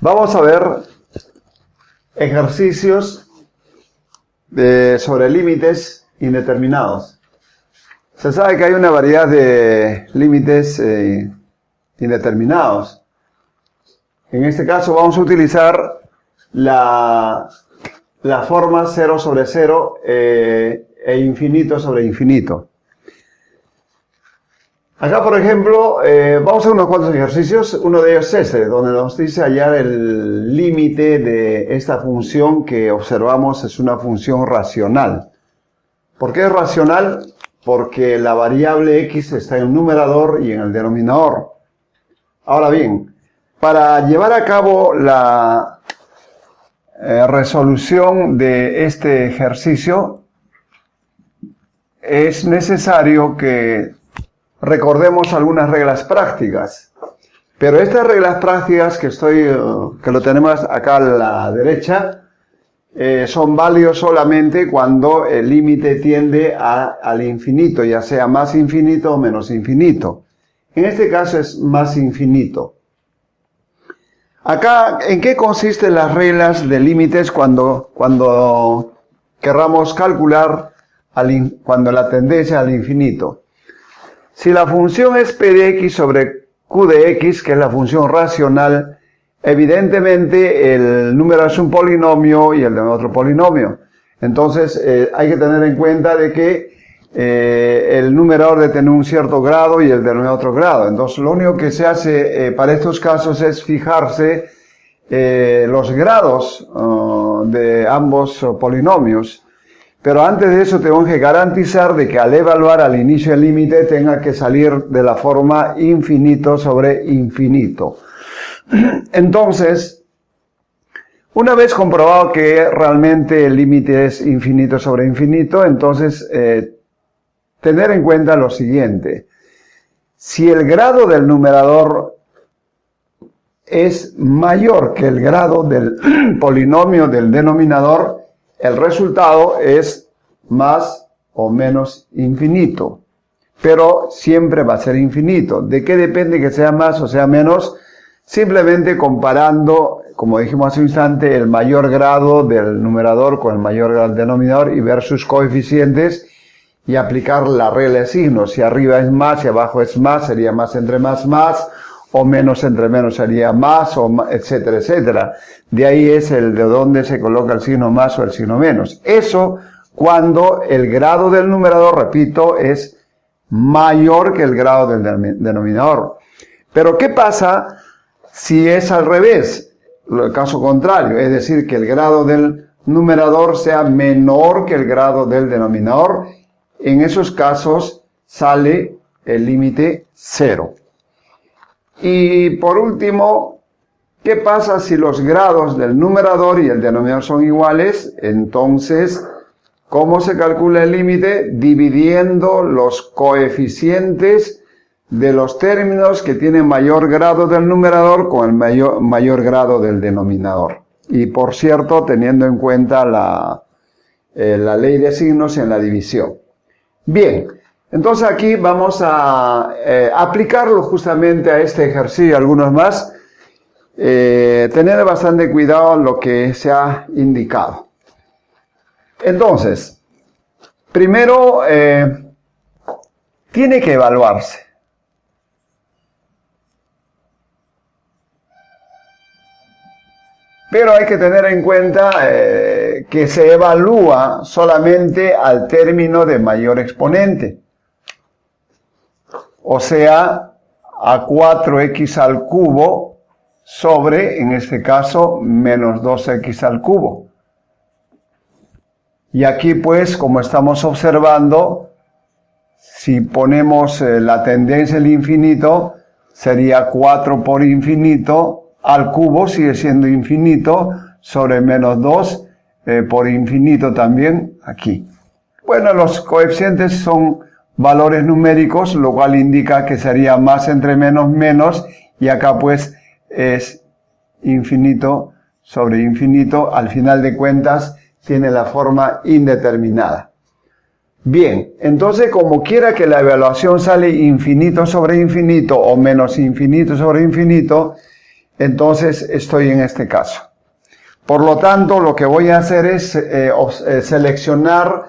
Vamos a ver ejercicios sobre límites indeterminados. Se sabe que hay una variedad de límites indeterminados. En este caso vamos a utilizar la forma 0 sobre 0 e infinito sobre infinito. Acá, por ejemplo, vamos a hacer unos cuantos ejercicios. Uno de ellos es este, donde nos dice hallar el límite de esta función que observamos es una función racional. ¿Por qué es racional? Porque la variable x está en el numerador y en el denominador. Ahora bien, para llevar a cabo la resolución de este ejercicio, es necesario que recordemos algunas reglas prácticas. Pero estas reglas prácticas que lo tenemos acá a la derecha, son válidos solamente cuando el límite tiende al infinito, ya sea más infinito o menos infinito. En este caso es más infinito. Acá, ¿en qué consisten las reglas de límites cuando querramos calcular cuando la tendencia al infinito? Si la función es p de x sobre q de x, que es la función racional, evidentemente el número es un polinomio y el de otro polinomio. Entonces hay que tener en cuenta de que el numerador debe tener un cierto grado y el denominador otro grado. Entonces lo único que se hace para estos casos es fijarse los grados de ambos polinomios. Pero antes de eso tenemos que garantizar de que al evaluar al inicio el límite tenga que salir de la forma infinito sobre infinito. Entonces, una vez comprobado que realmente el límite es infinito sobre infinito, entonces tener en cuenta lo siguiente. Si el grado del numerador es mayor que el grado del polinomio del denominador, el resultado es más o menos infinito, pero siempre va a ser infinito. ¿De qué depende que sea más o sea menos? Simplemente comparando, como dijimos hace un instante, el mayor grado del numerador con el mayor grado del denominador y ver sus coeficientes y aplicar la regla de signos. Si arriba es más y abajo es más, sería más entre más, o menos entre menos sería más, etcétera, etcétera. De ahí es el de dónde se coloca el signo más o el signo menos. Eso cuando el grado del numerador, repito, es mayor que el grado del denominador. Pero ¿qué pasa si es al revés? El caso contrario, es decir, que el grado del numerador sea menor que el grado del denominador. En esos casos sale el límite 0. Y por último, ¿qué pasa si los grados del numerador y el denominador son iguales? Entonces, ¿cómo se calcula el límite? Dividiendo los coeficientes de los términos que tienen mayor grado del numerador con el mayor grado del denominador. Y por cierto, teniendo en cuenta la ley de signos en la división. Bien. Entonces aquí vamos a aplicarlo justamente a este ejercicio y algunos más. Tener bastante cuidado en lo que se ha indicado. Entonces, primero tiene que evaluarse. Pero hay que tener en cuenta que se evalúa solamente al término de mayor exponente. O sea, a 4x al cubo sobre, en este caso, menos 2x al cubo. Y aquí, pues, como estamos observando, si ponemos la tendencia al infinito, sería 4 por infinito al cubo, sigue siendo infinito, sobre menos 2 por infinito también aquí. Bueno, los coeficientes son valores numéricos, lo cual indica que sería más entre menos, menos, y acá pues es infinito sobre infinito, al final de cuentas tiene la forma indeterminada. Bien, entonces como quiera que la evaluación sale infinito sobre infinito o menos infinito sobre infinito, entonces estoy en este caso. Por lo tanto, lo que voy a hacer es seleccionar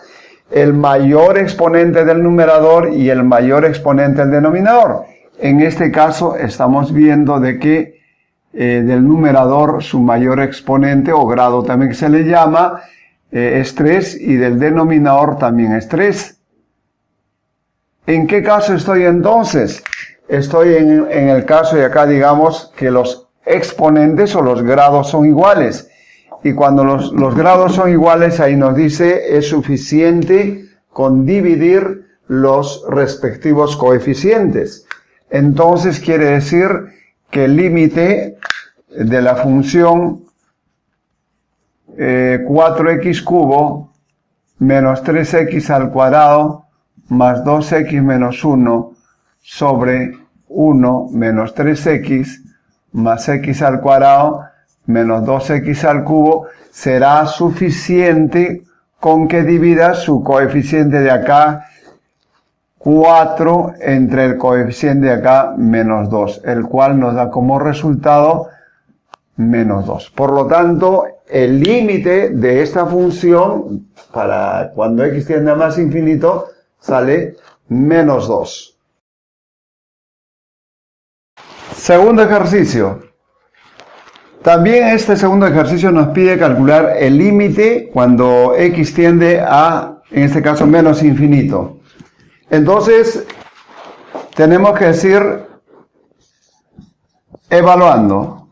el mayor exponente del numerador y el mayor exponente del denominador. En este caso estamos viendo de que del numerador su mayor exponente o grado también que se le llama es 3 y del denominador también es 3. ¿En qué caso estoy entonces? Estoy en el caso de acá, digamos, que los exponentes o los grados son iguales. Y cuando los grados son iguales, ahí nos dice es suficiente con dividir los respectivos coeficientes. Entonces quiere decir que el límite de la función 4x cubo menos 3x al cuadrado más 2x menos 1 sobre 1 menos 3x más x al cuadrado menos 2x al cubo será suficiente con que divida su coeficiente de acá 4 entre el coeficiente de acá menos 2, el cual nos da como resultado menos 2. Por lo tanto, el límite de esta función para cuando x tiende a más infinito sale menos 2. Segundo ejercicio. También este segundo ejercicio nos pide calcular el límite cuando x tiende a, en este caso, menos infinito. Entonces, tenemos que decir, evaluando.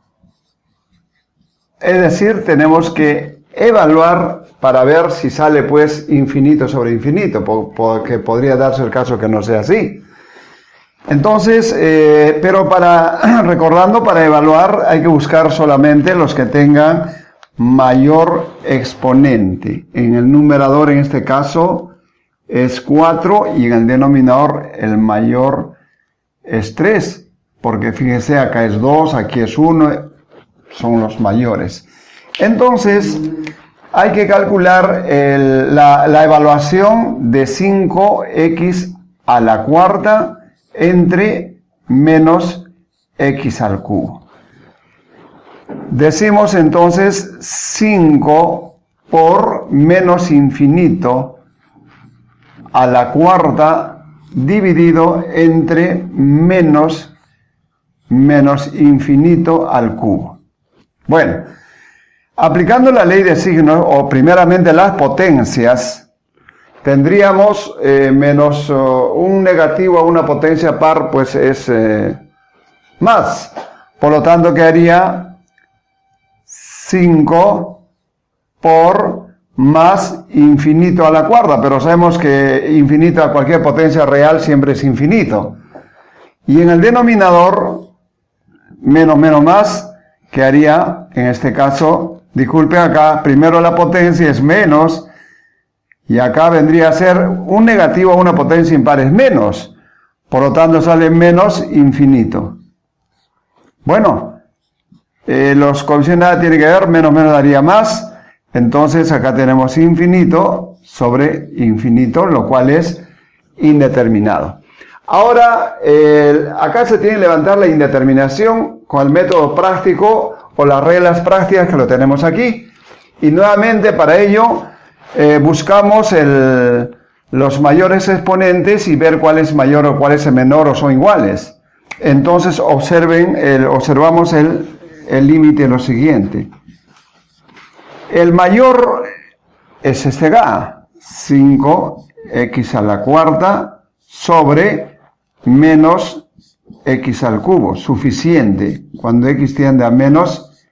Es decir, tenemos que evaluar para ver si sale pues infinito sobre infinito, porque podría darse el caso que no sea así. Entonces, pero recordando, para evaluar hay que buscar solamente los que tengan mayor exponente. En el numerador, en este caso, es 4 y en el denominador el mayor es 3. Porque fíjense, acá es 2, aquí es 1, son los mayores. Entonces, hay que calcular la evaluación de 5x a la cuarta entre menos x al cubo. Decimos entonces 5 por menos infinito a la cuarta dividido entre menos infinito al cubo. Bueno, aplicando la ley de signos, o primeramente las potencias, tendríamos menos un negativo a una potencia par, pues es más. Por lo tanto, quedaría 5 por más infinito a la cuarta. Pero sabemos que infinito a cualquier potencia real siempre es infinito. Y en el denominador, menos más, quedaría, en este caso, disculpen acá, primero la potencia es menos, y acá vendría a ser un negativo a una potencia impar es menos. Por lo tanto sale menos infinito. Bueno, los coeficientes nada tiene que ver, menos daría más. Entonces acá tenemos infinito sobre infinito, lo cual es indeterminado. Ahora, acá se tiene que levantar la indeterminación con el método práctico o las reglas prácticas que lo tenemos aquí. Y nuevamente para ello buscamos los mayores exponentes y ver cuál es mayor o cuál es menor o son iguales. Entonces observamos el límite lo siguiente. El mayor es este acá, 5x a la cuarta sobre menos x al cubo, suficiente, cuando x tiende a menos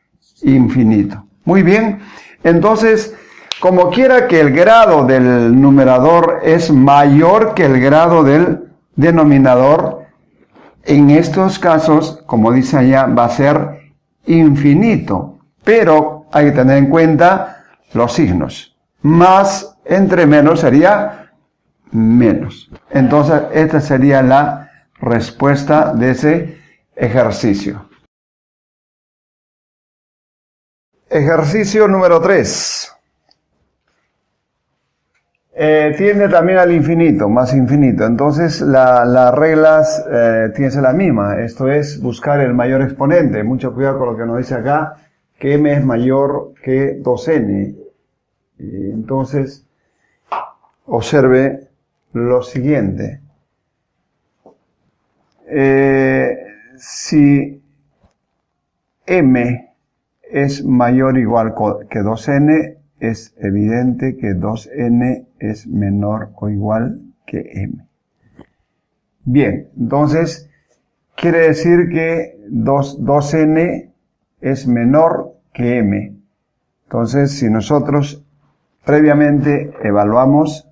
infinito. Muy bien, entonces, como quiera que el grado del numerador es mayor que el grado del denominador, en estos casos, como dice allá, va a ser infinito, pero hay que tener en cuenta los signos. Más entre menos sería menos. Entonces, esta sería la respuesta de ese ejercicio. Ejercicio número 3. Tiende también al infinito, más infinito. Entonces las reglas tienen que ser la misma. Esto es buscar el mayor exponente. Mucho cuidado con lo que nos dice acá, que m es mayor que 2n. Y entonces, observe lo siguiente. Si m es mayor o igual que 2n, es evidente que 2n es menor o igual que m. Bien, entonces quiere decir que 2n es menor que m. Entonces, si nosotros previamente evaluamos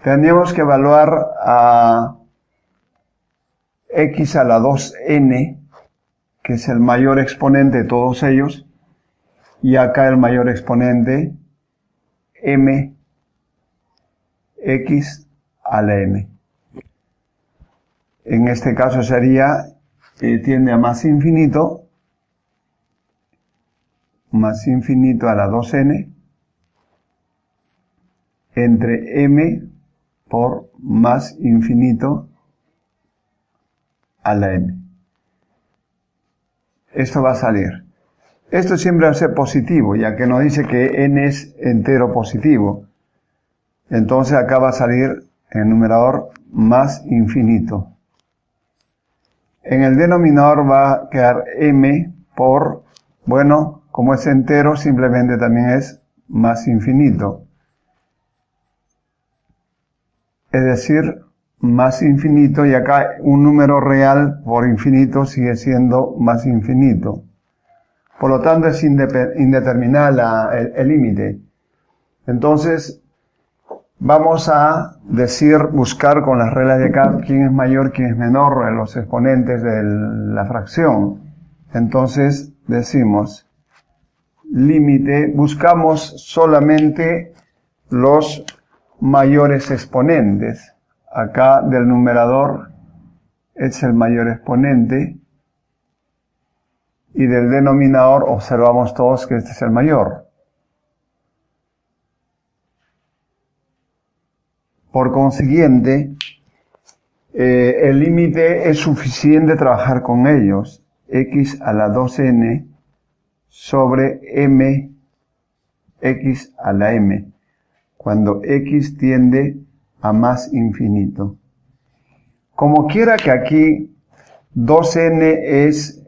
tendríamos que evaluar a x a la 2n, que es el mayor exponente de todos ellos, y acá el mayor exponente, m, x a la m. En este caso sería, tiende a más infinito a la 2n, entre m por más infinito a la m. Esto va a salir. Esto siempre va a ser positivo, ya que nos dice que n es entero positivo. Entonces acá va a salir en el numerador más infinito. En el denominador va a quedar m por, bueno, como es entero, simplemente también es más infinito. Es decir, más infinito, y acá un número real por infinito sigue siendo más infinito. Por lo tanto, es indeterminada el límite. Entonces, vamos a buscar con las reglas de acá quién es mayor, quién es menor en los exponentes de la fracción. Entonces, decimos, límite, buscamos solamente los mayores exponentes. Acá del numerador es el mayor exponente y del denominador observamos todos que este es el mayor. Por consiguiente, el límite es suficiente trabajar con ellos. X a la 2n sobre m x a la m, cuando x tiende a más infinito. Como quiera que aquí 2n es,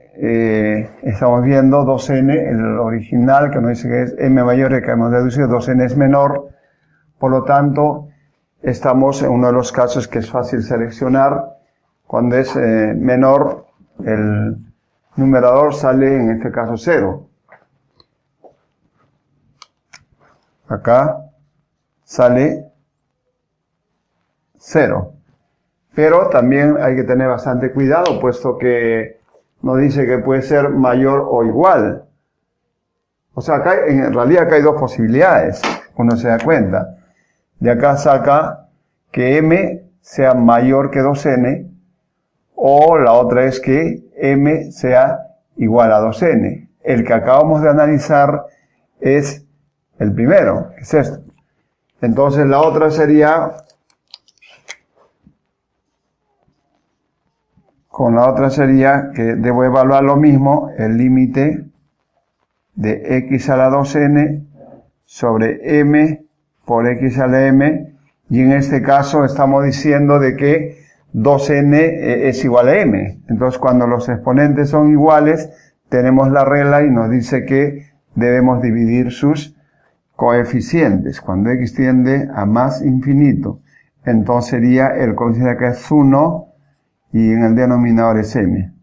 estamos viendo 2n, el original que nos dice que es m mayor, que hemos deducido, 2n es menor, por lo tanto, estamos en uno de los casos que es fácil seleccionar. Cuando es menor, el numerador sale, en este caso, 0. Acá sale 0. Pero también hay que tener bastante cuidado, puesto que nos dice que puede ser mayor o igual. O sea, acá, en realidad acá hay dos posibilidades, uno se da cuenta. De acá saca que m sea mayor que 2n, o la otra es que m sea igual a 2n. El que acabamos de analizar es el primero, que es esto. Entonces la otra sería, que debo evaluar lo mismo, el límite de x a la 2n sobre m por x a la m, y en este caso estamos diciendo de que 2n es igual a m. Entonces cuando los exponentes son iguales, tenemos la regla y nos dice que debemos dividir sus coeficientes. Cuando x tiende a más infinito, entonces sería el coeficiente que es 1 y en el denominador es m.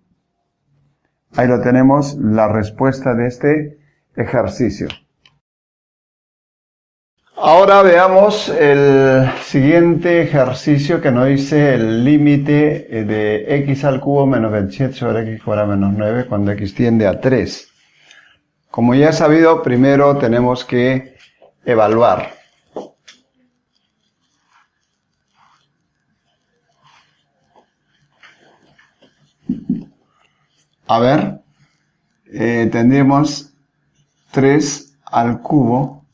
Ahí lo tenemos, la respuesta de este ejercicio. Ahora veamos el siguiente ejercicio que nos dice el límite de x al cubo menos 27 sobre x cuadrado menos 9 cuando x tiende a 3. Como ya he sabido, primero tenemos que evaluar. A ver, tendríamos 3 al cubo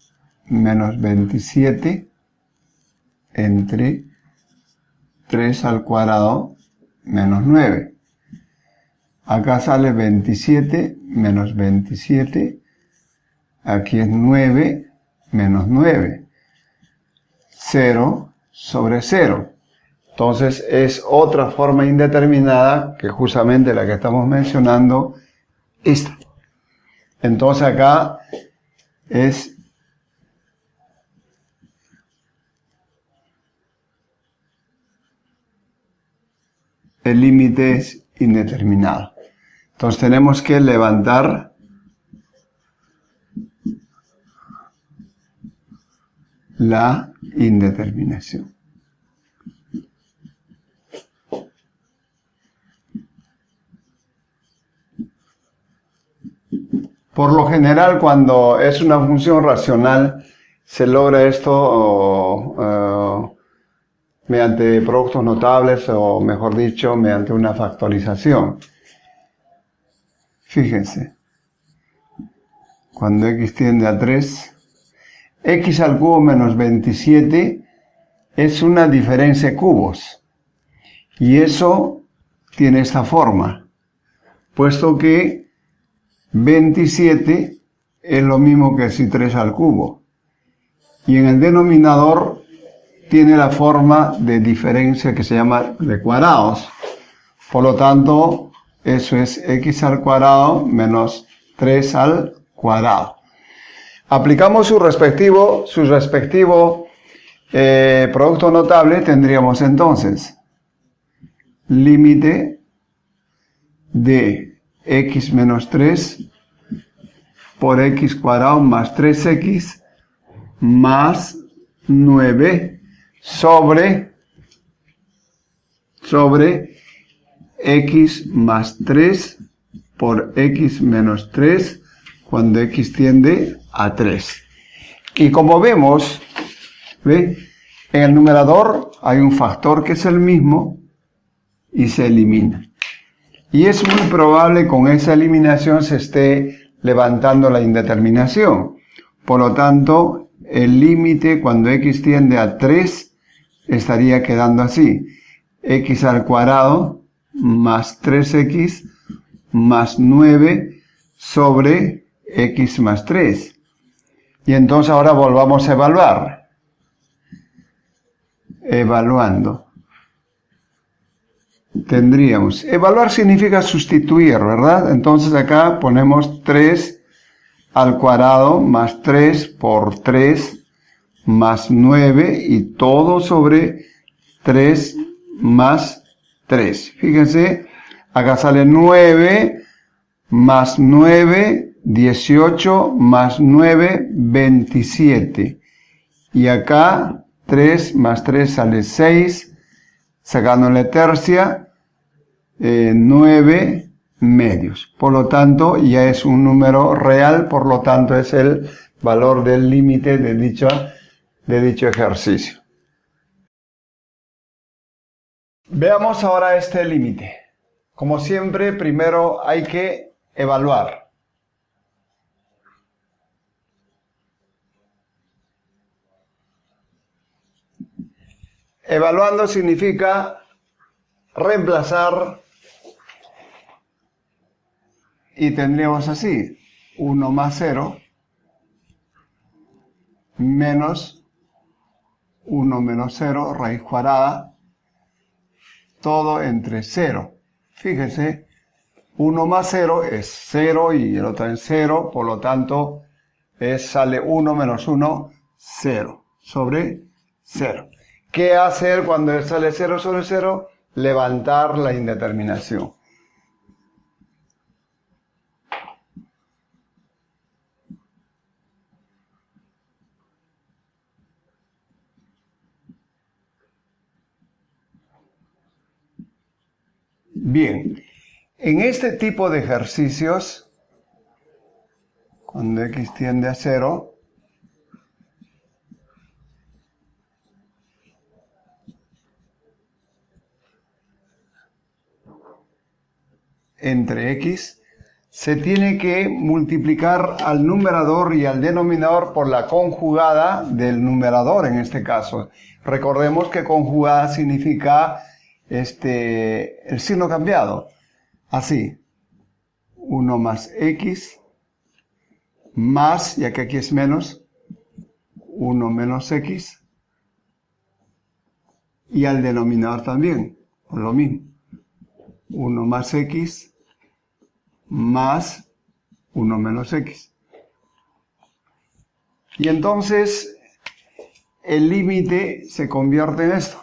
menos 27 entre 3 al cuadrado menos 9. Acá sale 27 menos 27. Aquí es 9 menos 9. 0 sobre 0. Entonces es otra forma indeterminada que justamente la que estamos mencionando, esta. Entonces acá es el límite es indeterminado. Entonces tenemos que levantar la indeterminación. Por lo general, cuando es una función racional, se logra esto mediante productos notables o, mejor dicho, mediante una factorización. Fíjense, cuando x tiende a 3, x al cubo menos 27 es una diferencia de cubos. Y eso tiene esta forma, puesto que 27 es lo mismo que si 3 al cubo. Y en el denominador tiene la forma de diferencia que se llama de cuadrados. Por lo tanto, eso es x al cuadrado menos 3 al cuadrado. Aplicamos su respectivo producto notable, tendríamos entonces límite de x menos 3 por x cuadrado más 3x más 9 sobre x más 3 por x menos 3 cuando x tiende a 3. Y como vemos, ¿ve? En el numerador hay un factor que es el mismo y se elimina. Y es muy probable que con esa eliminación se esté levantando la indeterminación. Por lo tanto, el límite cuando x tiende a 3 estaría quedando así. X al cuadrado más 3x más 9 sobre x más 3. Y entonces ahora volvamos a evaluar. Evaluando. Tendríamos, evaluar significa sustituir, ¿verdad? Entonces acá ponemos 3 al cuadrado más 3 por 3 más 9 y todo sobre 3 más 3. Fíjense, acá sale 9 más 9, 18 más 9, 27. Y acá 3 más 3 sale 6, sacándole tercia, 9 medios. Por lo tanto, ya es un número real, por lo tanto es el valor del límite de dicho ejercicio. Veamos ahora este límite. Como siempre, primero hay que evaluar. Evaluando significa reemplazar y tendríamos así 1 más 0 menos 1 menos 0 raíz cuadrada, todo entre 0. Fíjense, 1 más 0 es 0 y el otro es 0, por lo tanto sale 1 menos 1, 0 sobre 0. ¿Qué hacer cuando sale 0 sobre 0? Levantar la indeterminación. Bien, en este tipo de ejercicios, cuando x tiende a 0, entre x, se tiene que multiplicar al numerador y al denominador por la conjugada del numerador en este caso. Recordemos que conjugada significa el signo cambiado. Así, 1 más x más, ya que aquí es menos, 1 menos x, y al denominador también, por lo mismo, 1 más x más 1 menos x. Y entonces el límite se convierte en esto,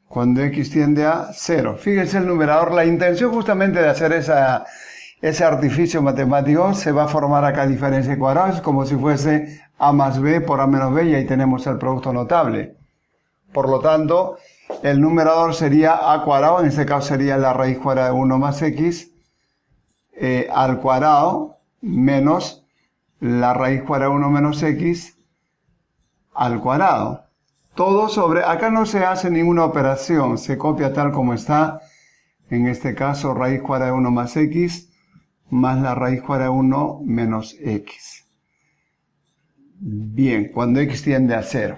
cuando x tiende a 0. Fíjense el numerador, la intención justamente de hacer ese artificio matemático, se va a formar acá diferencia de cuadrados, como si fuese a más b por a menos b, y ahí tenemos el producto notable. Por lo tanto, el numerador sería a cuadrado, en este caso sería la raíz cuadrada de 1 más x, al cuadrado, menos la raíz cuadrada de 1 menos x, al cuadrado. Todo sobre, acá no se hace ninguna operación, se copia tal como está, en este caso raíz cuadrada de 1 más x, más la raíz cuadrada de 1 menos x. Bien, cuando x tiende a 0.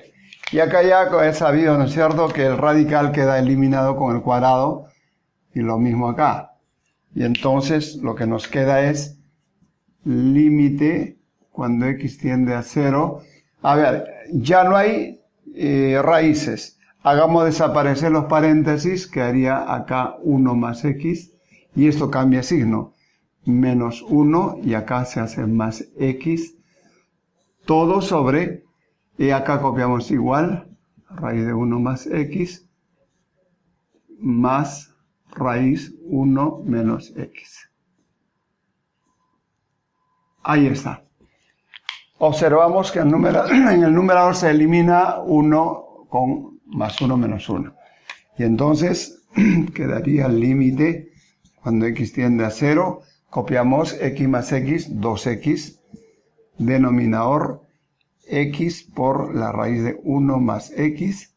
Y acá ya es sabido, ¿no es cierto?, que el radical queda eliminado con el cuadrado, y lo mismo acá. Y entonces lo que nos queda es límite cuando x tiende a 0. A ver, ya no hay raíces. Hagamos desaparecer los paréntesis, quedaría acá 1 más x, y esto cambia signo. Menos 1, y acá se hace más x, todo sobre, y acá copiamos igual, raíz de 1 más x, más raíz 1 menos x. Ahí está. Observamos que en el numerador se elimina 1 con más 1 menos 1. Y entonces quedaría el límite cuando x tiende a 0. Copiamos x más x, 2x, denominador x por la raíz de 1 más x,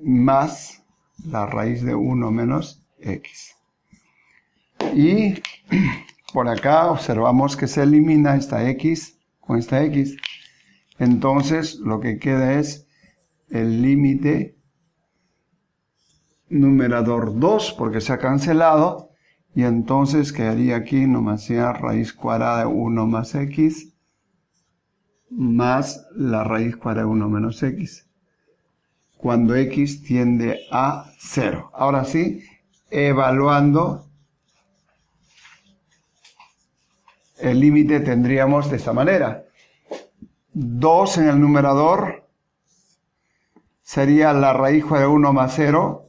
más la raíz de 1 menos x. Y por acá observamos que se elimina esta x con esta x. Entonces lo que queda es el límite numerador 2, porque se ha cancelado. Y entonces quedaría aquí nomás ya raíz cuadrada de 1 más x, más la raíz cuadrada de 1 menos x, cuando x tiende a 0. Ahora sí, evaluando el límite tendríamos de esta manera. 2 en el numerador sería la raíz cuadrada de 1 más 0,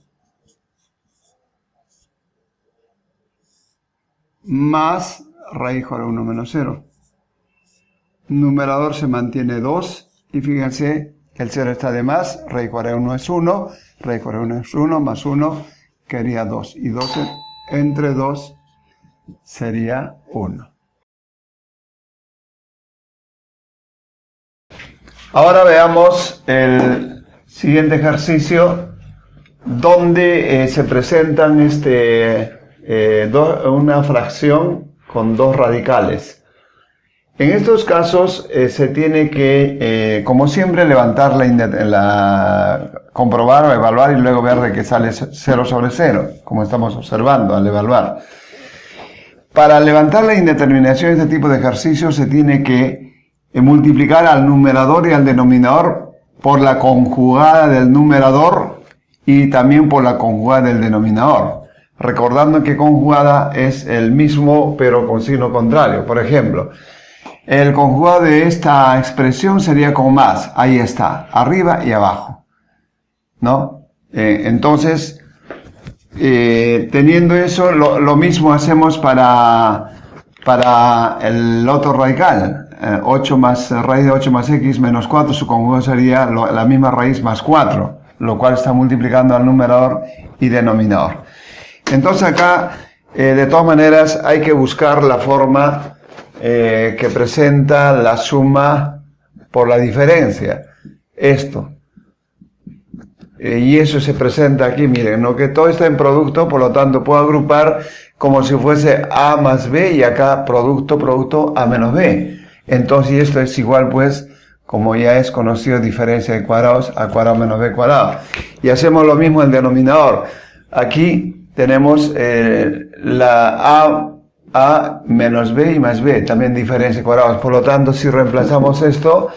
más raíz cuadrada de 1 menos 0. Numerador se mantiene 2, y fíjense que el 0 está de más, raíz cuadrada de 1 es 1, raíz cuadrada de 1 es 1, más 1 quedaría 2, y 2 entre 2 sería 1. Ahora veamos el siguiente ejercicio, donde se presentan una fracción con dos radicales. En estos casos se tiene que, como siempre, levantar comprobar o evaluar y luego ver de que sale 0 sobre 0, como estamos observando al evaluar. Para levantar la indeterminación de este tipo de ejercicios se tiene que multiplicar al numerador y al denominador por la conjugada del numerador y también por la conjugada del denominador. Recordando que conjugada es el mismo pero con signo contrario. Por ejemplo, el conjugado de esta expresión sería con más. Ahí está, arriba y abajo, ¿no? Entonces, teniendo eso, lo mismo hacemos para el otro radical. 8 más raíz de 8 más x menos 4, su conjugado sería la misma raíz más 4, lo cual está multiplicando al numerador y denominador. Entonces acá, de todas maneras, hay que buscar la forma que presenta la suma por la diferencia. Esto. y eso se presenta aquí, miren, ¿no? Que todo está en producto, por lo tanto puedo agrupar como si fuese A más B y acá producto A menos B. Entonces esto es igual, pues, como ya es conocido, diferencia de cuadrados, A cuadrado menos B cuadrado. Y hacemos lo mismo en el denominador. Aquí tenemos la A menos B y más B, también diferencia de cuadrados. Por lo tanto, si reemplazamos esto,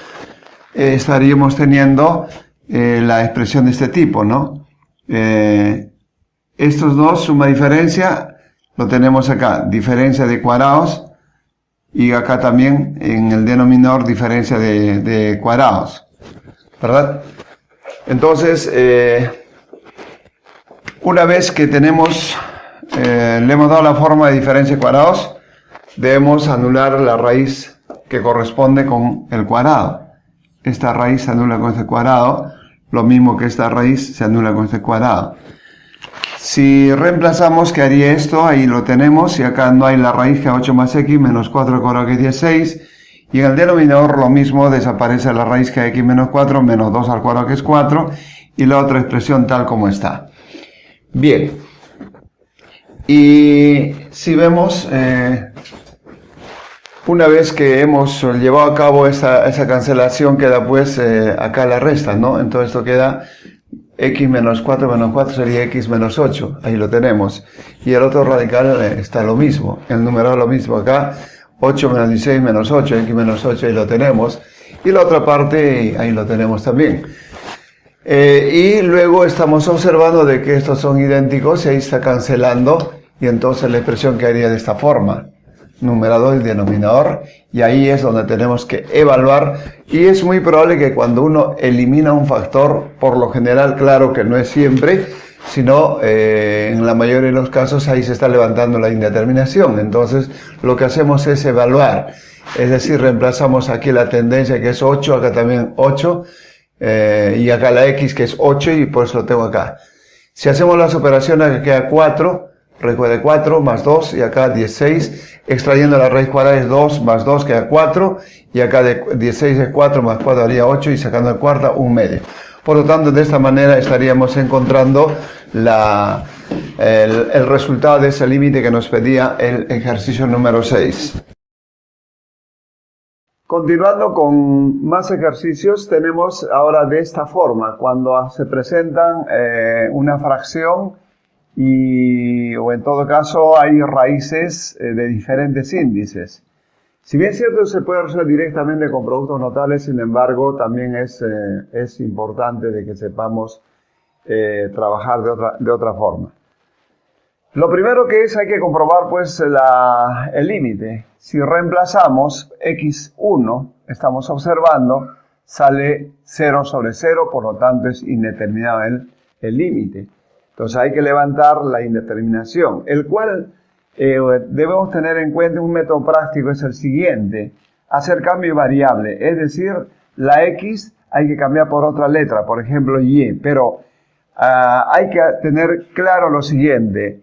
estaríamos teniendo la expresión de este tipo, ¿no? Estos dos, suma diferencia, lo tenemos acá, diferencia de cuadrados, y acá también en el denominador diferencia de cuadrados, ¿verdad? Entonces, una vez que tenemos, le hemos dado la forma de diferencia de cuadrados, debemos anular la raíz que corresponde con el cuadrado. Esta raíz se anula con este cuadrado, lo mismo que esta raíz se anula con este cuadrado. Si reemplazamos, ¿qué haría esto? Ahí lo tenemos, y acá no hay la raíz, que es 8 más x menos 4 al cuadrado, que es 16, y en el denominador lo mismo, desaparece la raíz, que es x menos 4, menos 2 al cuadrado, que es 4, y la otra expresión tal como está. Bien, y si vemos, una vez que hemos llevado a cabo esa cancelación, queda pues acá la resta, ¿no? Entonces esto queda x menos 4 sería x menos 8, ahí lo tenemos. Y el otro radical está lo mismo, el numerador lo mismo acá, 8 menos 16 menos 8, x menos 8, ahí lo tenemos. Y la otra parte, ahí lo tenemos también. Y luego estamos observando de que estos son idénticos, y ahí está cancelando, y entonces la expresión quedaría de esta forma. Numerador y denominador, y ahí es donde tenemos que evaluar, y es muy probable que cuando uno elimina un factor, por lo general, claro que no es siempre, sino en la mayoría de los casos ahí se está levantando la indeterminación. Entonces lo que hacemos es evaluar, es decir, reemplazamos aquí la tendencia, que es 8, acá también 8, y acá la x, que es 8, y por eso lo tengo acá. Si hacemos las operaciones, que queda 4, recuerde 4 más 2, y acá 16, extrayendo la raíz cuadrada es 2 más 2 queda 4, y acá de 16 es 4 más 4 daría 8, y sacando el cuarta, 1 medio. Por lo tanto, de esta manera estaríamos encontrando el resultado de ese límite que nos pedía el ejercicio número 6. Continuando con más ejercicios, tenemos ahora de esta forma, cuando se presentan una fracción, o en todo caso hay raíces de diferentes índices. Si bien es cierto, se puede resolver directamente con productos notables, sin embargo, también es importante de que sepamos trabajar de otra forma. Lo primero que hay que comprobar pues el límite. Si reemplazamos x1, estamos observando, sale 0 sobre 0, por lo tanto es indeterminado el límite. Entonces hay que levantar la indeterminación, el cual debemos tener en cuenta. Un método práctico es el siguiente: hacer cambio de variable, es decir, la x hay que cambiar por otra letra, por ejemplo y, pero hay que tener claro lo siguiente,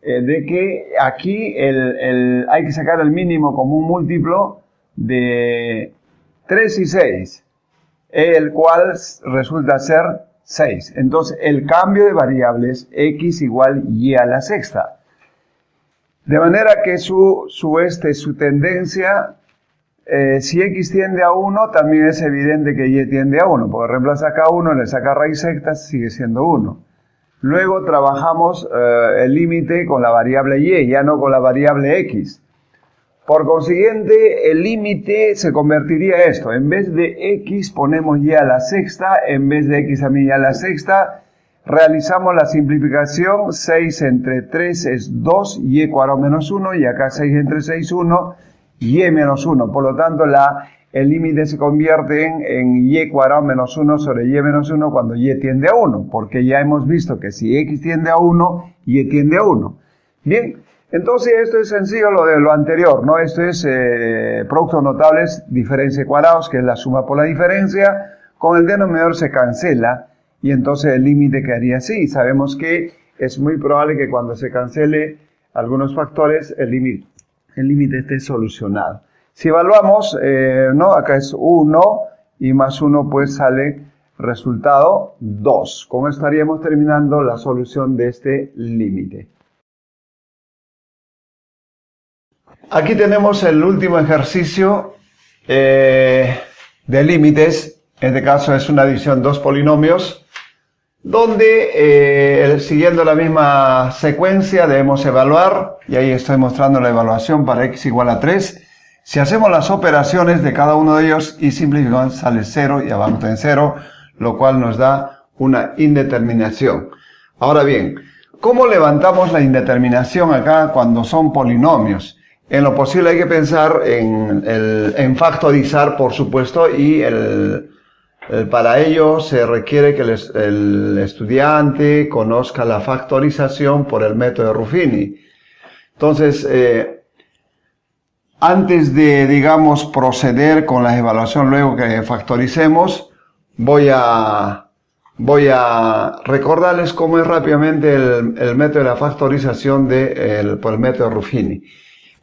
de que aquí hay que sacar el mínimo como un múltiplo de 3 y 6, el cual resulta ser 6. Entonces, el cambio de variables x igual y a la sexta. De manera que su tendencia, si x tiende a 1, también es evidente que y tiende a 1, porque reemplaza acá 1, le saca raíz sexta, sigue siendo 1. Luego trabajamos el límite con la variable y, ya no con la variable x. Por consiguiente, el límite se convertiría en esto. En vez de x ponemos y a la sexta, en vez de x a y a la sexta, realizamos la simplificación. 6 entre 3 es 2, y cuadrado menos 1, y acá 6 entre 6, 1, y menos 1. Por lo tanto, el límite se convierte en y cuadrado menos 1 sobre y menos 1 cuando y tiende a 1, porque ya hemos visto que si x tiende a 1, y tiende a 1. Bien. Entonces esto es sencillo lo de lo anterior, ¿no? Esto es productos notables, diferencia de cuadrados, que es la suma por la diferencia. Con el denominador se cancela, y entonces el límite quedaría así. Sabemos que es muy probable que cuando se cancele algunos factores, el límite esté solucionado. Si evaluamos, ¿no? Acá es 1, y más 1 pues sale resultado 2. Con esto estaríamos terminando la solución de este límite. Aquí tenemos el último ejercicio de límites. En este caso es una división de dos polinomios, donde siguiendo la misma secuencia debemos evaluar, y ahí estoy mostrando la evaluación para x igual a 3. Si hacemos las operaciones de cada uno de ellos y simplificamos, sale 0 y abajo está en 0, lo cual nos da una indeterminación. Ahora bien, ¿cómo levantamos la indeterminación acá cuando son polinomios? En lo posible hay que pensar en factorizar, por supuesto, y para ello se requiere que el estudiante conozca la factorización por el método de Ruffini. Entonces, antes de, digamos, proceder con la evaluación luego que factoricemos, voy a recordarles cómo es rápidamente el método de la factorización por el método de Ruffini.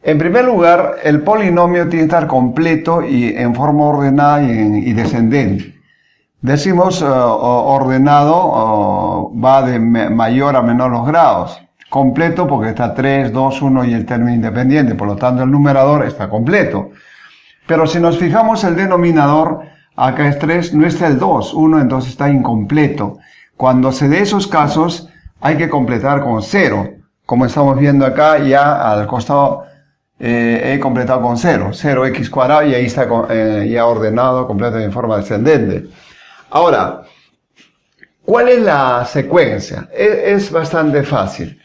En primer lugar, el polinomio tiene que estar completo y en forma ordenada y descendente. Decimos ordenado va de mayor a menor los grados. Completo porque está 3, 2, 1 y el término independiente. Por lo tanto, el numerador está completo. Pero si nos fijamos el denominador, acá es 3, no está el 2, 1, entonces está incompleto. Cuando se dé esos casos, hay que completar con 0. Como estamos viendo acá, ya al costado he completado con 0. 0x cuadrado y ahí está ya ordenado, completo en forma descendente. Ahora, ¿cuál es la secuencia? Es bastante fácil.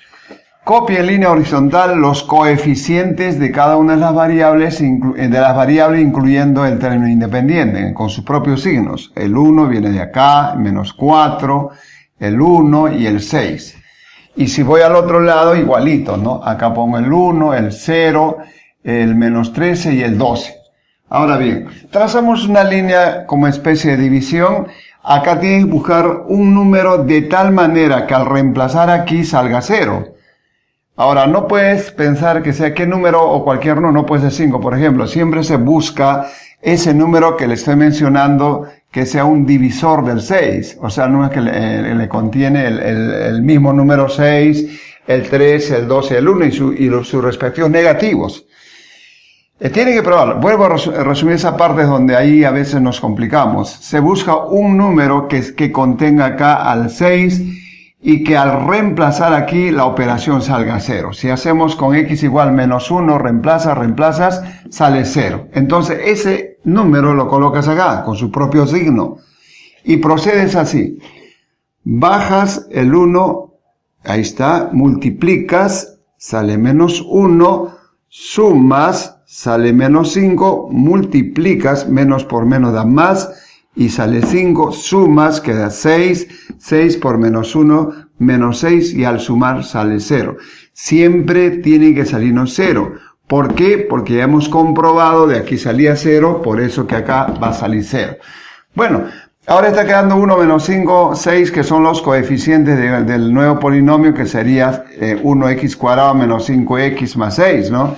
Copia en línea horizontal los coeficientes de cada una de las variables, incluyendo el término independiente, con sus propios signos. El 1 viene de acá, menos 4, el 1 y el 6. Y si voy al otro lado, igualito, ¿no? Acá pongo el 1, el 0, el menos 13 y el 12. Ahora bien, trazamos una línea como especie de división. Acá tienes que buscar un número de tal manera que al reemplazar aquí salga 0. Ahora, no puedes pensar que sea qué número o cualquier número, no puede ser 5, por ejemplo. Siempre se busca ese número que le estoy mencionando que sea un divisor del 6. O sea, no es que le contiene el mismo número 6, el 3, el 2 y el 1 y sus respectivos negativos. Tiene que probarlo. Vuelvo a resumir esa parte donde ahí a veces nos complicamos. Se busca un número que contenga acá al 6 y que al reemplazar aquí la operación salga 0. Si hacemos con x igual menos 1, reemplazas, sale 0. Entonces ese número lo colocas acá con su propio signo y procedes así. Bajas el 1, ahí está, multiplicas, sale menos 1, sumas, sale menos 5, multiplicas, menos por menos da más, y sale 5, sumas, queda 6, 6 por menos 1, menos 6, y al sumar sale 0. Siempre tiene que salirnos 0. ¿Por qué? Porque ya hemos comprobado, de aquí salía 0, por eso que acá va a salir 0. Bueno, ahora está quedando 1 menos 5, 6, que son los coeficientes del nuevo polinomio, que sería 1x cuadrado menos 5x más 6, ¿no?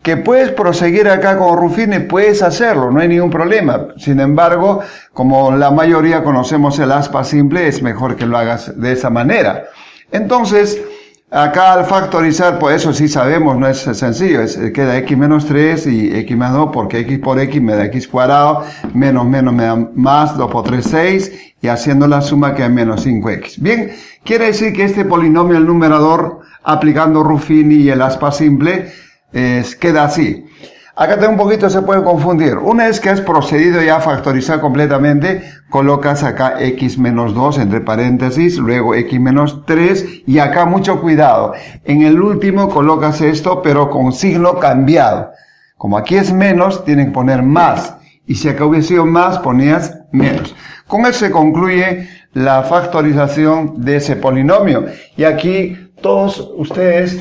Que puedes proseguir acá con Ruffini, puedes hacerlo, no hay ningún problema. Sin embargo, como la mayoría conocemos el aspa simple, es mejor que lo hagas de esa manera. Entonces, acá al factorizar, pues eso sí sabemos, no es sencillo, queda x menos 3 y x más 2, porque x por x me da x cuadrado, menos me da más, 2 por 3, 6, y haciendo la suma queda menos 5x. Bien, quiere decir que este polinomio, el numerador, aplicando Ruffini y el aspa simple, queda así. Acá un poquito se puede confundir. Una vez que has procedido ya a factorizar completamente, colocas acá x menos 2 entre paréntesis, luego x menos 3, y acá mucho cuidado. En el último colocas esto, pero con signo cambiado. Como aquí es menos, tienen que poner más. Y si acá hubiese sido más, ponías menos. Con eso se concluye la factorización de ese polinomio. Y aquí todos ustedes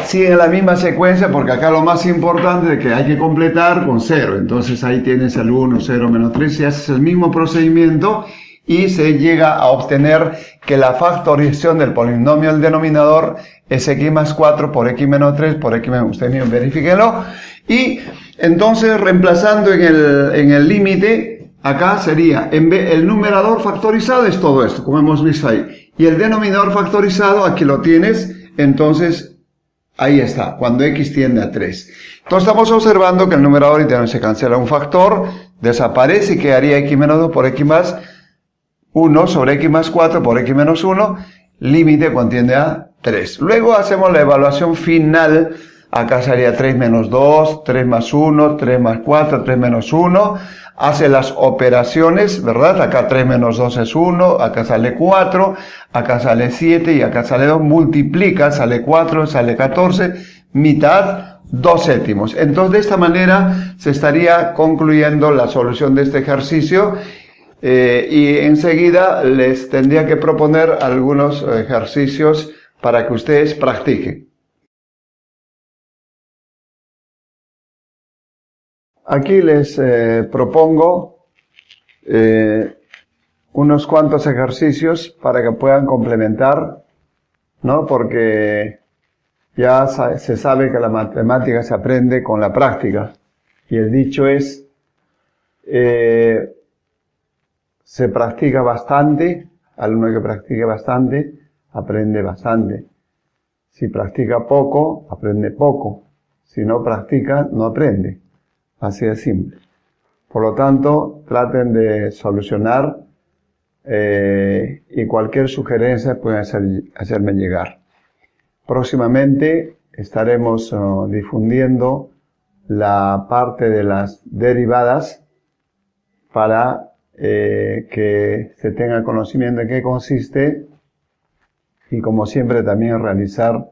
siguen la misma secuencia, porque acá lo más importante es que hay que completar con 0. Entonces ahí tienes el 1, 0, menos 3, y haces el mismo procedimiento y se llega a obtener que la factorización del polinomio del denominador es x más 4 por x menos 3 por x menos, ustedes mismos verifíquenlo. Y entonces reemplazando en el límite, acá sería, el numerador factorizado es todo esto, como hemos visto ahí. Y el denominador factorizado, aquí lo tienes, entonces, ahí está, cuando x tiende a 3. Entonces estamos observando que el numerador y se cancela un factor, desaparece y quedaría x menos 2 por x más 1 sobre x más 4 por x menos 1, límite cuando tiende a 3. Luego hacemos la evaluación final, acá sería 3 menos 2, 3 más 1, 3 más 4, 3 menos 1, hace las operaciones, ¿verdad? Acá 3 menos 2 es 1, acá sale 4, acá sale 7 y acá sale 2, multiplica, sale 4, sale 14, mitad, 2 séptimos. Entonces de esta manera se estaría concluyendo la solución de este ejercicio y enseguida les tendría que proponer algunos ejercicios para que ustedes practiquen. Aquí les propongo unos cuantos ejercicios para que puedan complementar, ¿no? Porque ya se sabe que la matemática se aprende con la práctica. Y el dicho es, se practica bastante, alumno que practique bastante, aprende bastante. Si practica poco, aprende poco. Si no practica, no aprende. Así de simple. Por lo tanto, traten de solucionar y cualquier sugerencia pueden hacerme llegar. Próximamente estaremos difundiendo la parte de las derivadas para que se tenga conocimiento en qué consiste y como siempre también realizar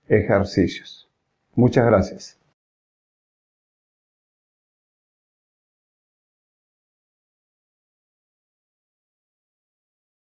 ejercicios. Muchas gracias.